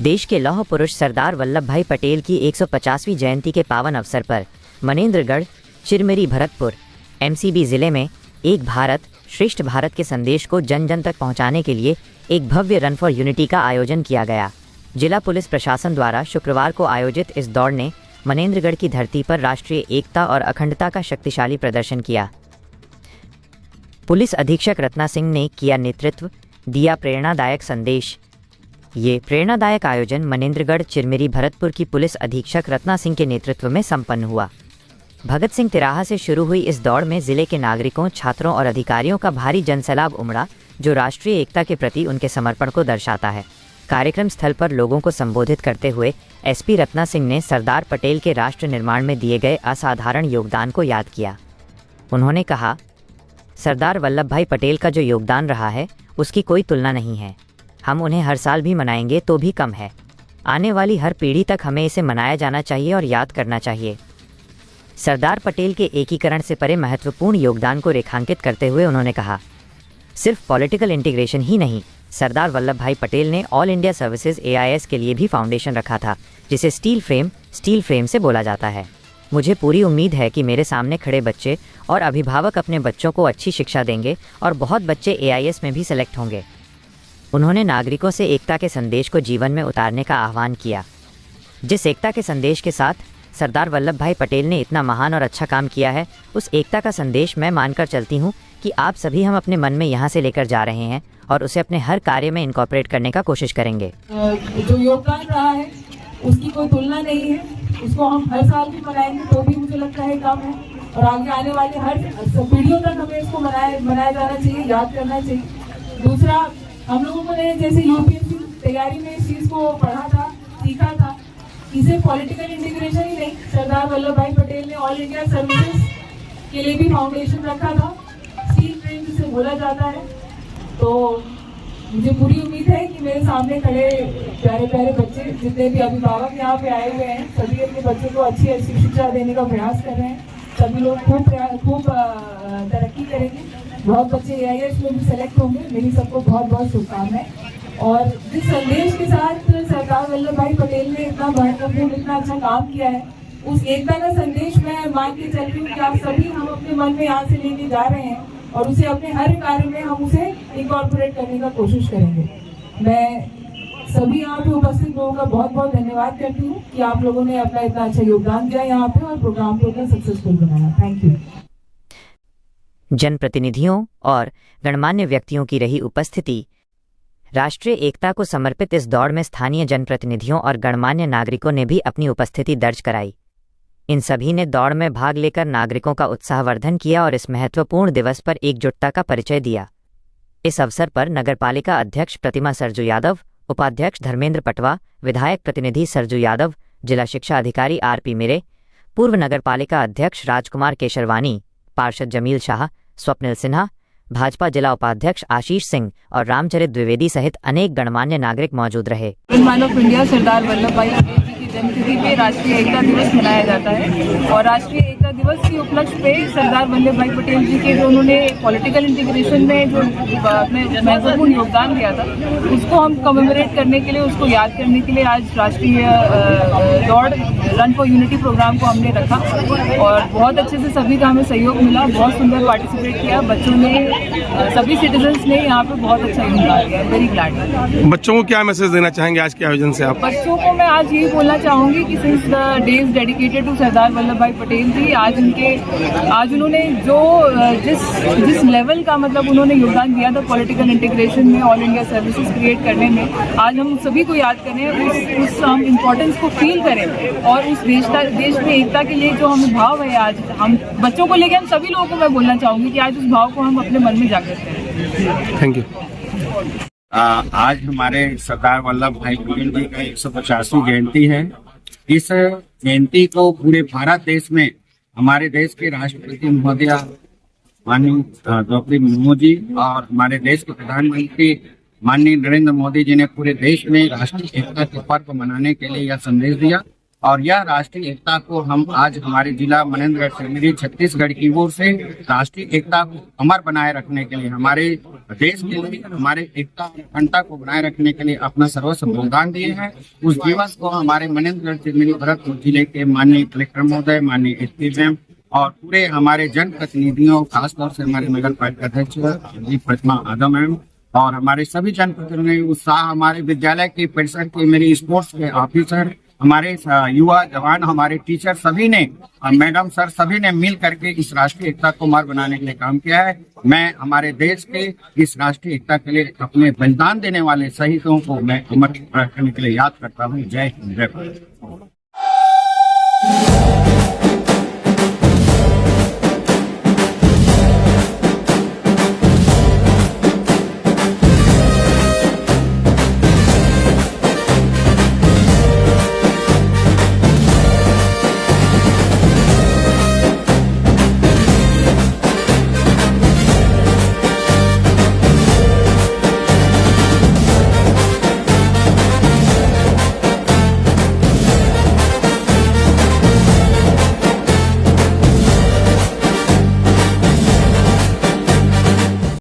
देश के लौह पुरुष सरदार वल्लभ भाई पटेल की 150वीं जयंती के पावन अवसर पर मनेंद्रगढ़, चिरमिरी भरतपुर, एमसीबी जिले में एक भारत श्रेष्ठ भारत के संदेश को जन जन तक पहुंचाने के लिए एक भव्य रन फॉर यूनिटी का आयोजन किया गया। जिला पुलिस प्रशासन द्वारा शुक्रवार को आयोजित इस दौड़ ने मनेंद्रगढ़ की धरती पर राष्ट्रीय एकता और अखंडता का शक्तिशाली प्रदर्शन किया। पुलिस अधीक्षक रत्ना सिंह ने किया नेतृत्व, दिया प्रेरणादायक संदेश। ये प्रेरणादायक आयोजन मनेंद्रगढ़, चिरमिरी भरतपुर की पुलिस अधीक्षक रत्ना सिंह के नेतृत्व में संपन्न हुआ। भगत सिंह तिराहा से शुरू हुई इस दौड़ में जिले के नागरिकों, छात्रों और अधिकारियों का भारी जनसैलाब उमड़ा, जो राष्ट्रीय एकता के प्रति उनके समर्पण को दर्शाता है। कार्यक्रम स्थल पर लोगों को संबोधित करते हुए एसपी रत्ना सिंह ने सरदार पटेल के राष्ट्र निर्माण में दिए गए असाधारण योगदान को याद किया। उन्होंने कहा, सरदार वल्लभ भाई पटेल का जो योगदान रहा है उसकी कोई तुलना नहीं है। हम उन्हें हर साल भी मनाएंगे तो भी कम है। आने वाली हर पीढ़ी तक हमें इसे मनाया जाना चाहिए और याद करना चाहिए। सरदार पटेल के एकीकरण से परे महत्वपूर्ण योगदान को रेखांकित करते हुए उन्होंने कहा, सिर्फ पॉलिटिकल इंटीग्रेशन ही नहीं, सरदार वल्लभ भाई पटेल ने ऑल इंडिया सर्विसेज AIS के लिए भी फाउंडेशन रखा था, जिसे स्टील फ्रेम से बोला जाता है। मुझे पूरी उम्मीद है कि मेरे सामने खड़े बच्चे और अभिभावक अपने बच्चों को अच्छी शिक्षा देंगे और बहुत बच्चे AIS में भी सेलेक्ट होंगे। उन्होंने नागरिकों से एकता के संदेश को जीवन में उतारने का आह्वान किया। जिस एकता के संदेश के साथ सरदार वल्लभ भाई पटेल ने इतना महान और अच्छा काम किया है, उस एकता का संदेश मैं मानकर चलती हूँ कि आप सभी हम अपने मन में यहाँ से लेकर जा रहे हैं और उसे अपने हर कार्य में इनकॉर्पोरेट करने का कोशिश करेंगे। जो योगदान रहा है उसकी कोई तुलना नहीं है। उसको हम हर साल भी मनाएंगे तो भी मुझे लगता है कम है, और आगे आने वाले हर पीढ़ियों तक हमें इसको मनाया जाना चाहिए, याद करना चाहिए। दूसरा, हम लोगों ने जैसे UPSC तैयारी में इस चीज़ को पढ़ा था, सीखा था, इसे पॉलिटिकल इंटीग्रेशन ही नहीं, सरदार वल्लभ भाई पटेल ने ऑल इंडिया सर्विसेज के लिए भी फाउंडेशन रखा था, स्टील फ्रेम जिसे बोला जाता है। तो मुझे पूरी उम्मीद है कि मेरे सामने खड़े प्यारे प्यारे बच्चे, जितने भी अभिभावक यहाँ पे आए हुए हैं, सभी अपने बच्चों को अच्छी अच्छी शिक्षा देने का प्रयास कर रहे हैं। सभी लोग खूब तरक्की करेंगे, बहुत बच्चे AIS में भी सेलेक्ट होंगे। मेरी सबको बहुत बहुत शुभकामनाएं। और जिस संदेश के साथ सरदार वल्लभ भाई पटेल ने इतना महत्वपूर्ण, इतना अच्छा काम किया है, उस एकता का संदेश मैं मान के चल रही हूँ कि आप सभी हम अपने मन में यहाँ से लेके जा रहे हैं और उसे अपने हर कार्य में हम उसे इनकॉर्पोरेट करने का कोशिश करेंगे। मैं सभी यहाँ पे उपस्थित लोगों का बहुत बहुत धन्यवाद करती हूँ कि आप लोगों ने अपना इतना अच्छा योगदान दिया यहाँ पे और प्रोग्राम को इतना सक्सेसफुल बनाया। Thank you. जनप्रतिनिधियों और गणमान्य व्यक्तियों की रही उपस्थिति। राष्ट्रीय एकता को समर्पित इस दौड़ में स्थानीय जनप्रतिनिधियों और गणमान्य नागरिकों ने भी अपनी उपस्थिति दर्ज कराई। इन सभी ने दौड़ में भाग लेकर नागरिकों का उत्साहवर्धन किया और इस महत्वपूर्ण दिवस पर एकजुटता का परिचय दिया। इस अवसर पर नगरपालिका अध्यक्ष प्रतिमा सरजू यादव, उपाध्यक्ष धर्मेंद्र पटवा, विधायक प्रतिनिधि सरजू यादव, जिला शिक्षा अधिकारी RP मिरे, पूर्व नगरपालिका अध्यक्ष राजकुमार केशरवानी, पार्षद जमील शाह, स्वप्निल सिन्हा, भाजपा जिला उपाध्यक्ष आशीष सिंह और रामचरित द्विवेदी सहित अनेक गणमान्य नागरिक मौजूद रहे। Man of India Sardar Vallabhbhai Patel जी की जन्मतिथि पे राष्ट्रीय एकता दिवस मनाया जाता है और राष्ट्रीय एकता दिवस के उपलक्ष्य पे सरदार वल्लभ भाई पटेल जी के जो उन्होंने पॉलिटिकल इंटीग्रेशन में जो महत्वपूर्ण योगदान दिया था, उसको हम कमेमोरेट करने के लिए, उसको याद करने के लिए आज राष्ट्रीय दौड़ रन फॉर यूनिटी प्रोग्राम को हमने रखा और बहुत अच्छे से सभी का हमें सहयोग मिला। बहुत सुंदर पार्टिसिपेट किया बच्चों ने, सभी सिटीजन्स ने यहाँ पे बहुत अच्छा योगदान दिया। Very glad. बच्चों को क्या मैसेज देना चाहेंगे आज के आयोजन से आप? बच्चों को मैं आज यही बोलना चाहूँगी कि since the days dedicated to Sardar Vallabhbhai Patel जी, आज उन्होंने जो जिस लेवल का मतलब उन्होंने योगदान दिया था पॉलिटिकल इंटीग्रेशन में, ऑल इंडिया सर्विसेज क्रिएट करने में, आज हम सभी को याद करें, उस हम इम्पोर्टेंस को फील करें और उस देश में एकता के लिए जो हमें भाव है, आज हम बच्चों को लेकर हम सभी लोगों को मैं बोलना चाहूँगी कि आज उस भाव को हम अपने मन में जागृत करें। Thank you. आज हमारे सरदार वल्लभ भाई पटेल जी का 150वीं जयंती है। इस जयंती को पूरे भारत देश में हमारे देश के राष्ट्रपति महोदया माननीय द्रौपदी मुर्मू जी और हमारे देश के प्रधानमंत्री माननीय नरेंद्र मोदी जी ने पूरे देश में राष्ट्रीय एकता के पर्व मनाने के लिए यह संदेश दिया और यह राष्ट्रीय एकता को हम आज हमारे जिला मनेंद्रगढ़ चिरमिरी छत्तीसगढ़ की ओर से राष्ट्रीय एकता को अमर बनाए रखने के लिए, हमारे देश के लिए, हमारे एकता और अखंडता को बनाए रखने के लिए अपना सर्वस्व योगदान दिए हैं। उस दिवस को हमारे मनेंद्रगढ़ चिरमिरी भरतपुर जिले के माननीय कलेक्टर महोदय, माननीय एसपी मैम और पूरे हमारे जनप्रतिनिधियों, खासतौर से हमारे नगर पालिका अध्यक्ष जी प्रतिमा आदम मैम और हमारे सभी जनप्रतिनिधियों उत्साह, हमारे विद्यालय के परिसर के मेरे स्पोर्ट्स के ऑफिसर, हमारे युवा जवान, हमारे टीचर सभी ने, मैडम सर सभी ने मिल करके इस राष्ट्रीय एकता को अमर बनाने के लिए काम किया है। मैं हमारे देश के इस राष्ट्रीय एकता के लिए अपने बलिदान देने वाले शहीदों को मैं अमर रखने के लिए याद करता हूँ। जय हिंद, जय भारत।